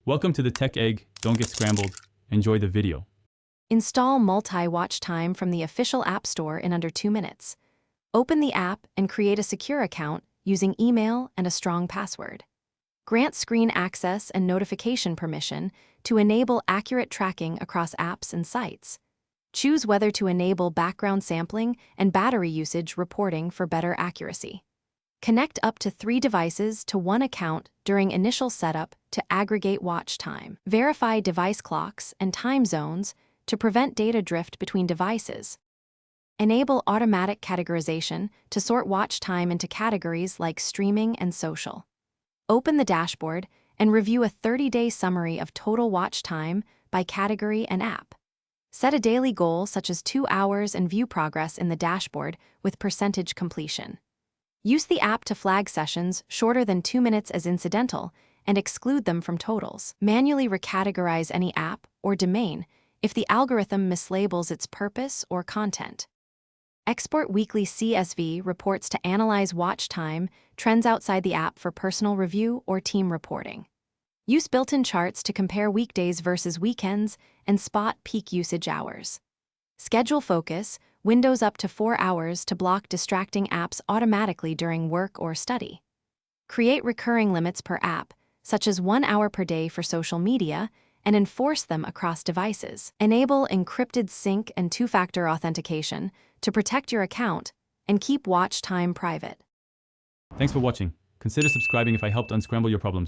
Welcome to the Tech Egg. Don't get scrambled. Enjoy the video. Install multi-watch time from the official App Store in under 2 minutes. Open the app and create a secure account using email and a strong password. Grant screen access and notification permission to enable accurate tracking across apps and sites. Choose whether to enable background sampling and battery usage reporting for better accuracy. Connect up to 3 devices to one account during initial setup to aggregate watch time. Verify device clocks and time zones to prevent data drift between devices. Enable automatic categorization to sort watch time into categories like streaming and social. Open the dashboard and review a 30-day summary of total watch time by category and app. Set a daily goal such as 2 hours and view progress in the dashboard with percentage completion. Use the app to flag sessions shorter than 2 minutes as incidental and exclude them from totals. Manually recategorize any app or domain if the algorithm mislabels its purpose or content. Export weekly CSV reports to analyze watch time, trends outside the app for personal review or team reporting. Use built-in charts to compare weekdays versus weekends and spot peak usage hours. Schedule focus windows up to 4 hours to block distracting apps automatically during work or study. Create recurring limits per app, such as 1 hour per day for social media, and enforce them across devices. Enable encrypted sync and 2-factor authentication to protect your account and keep watch time private. Thanks for watching. Consider subscribing if I helped unscramble your problems.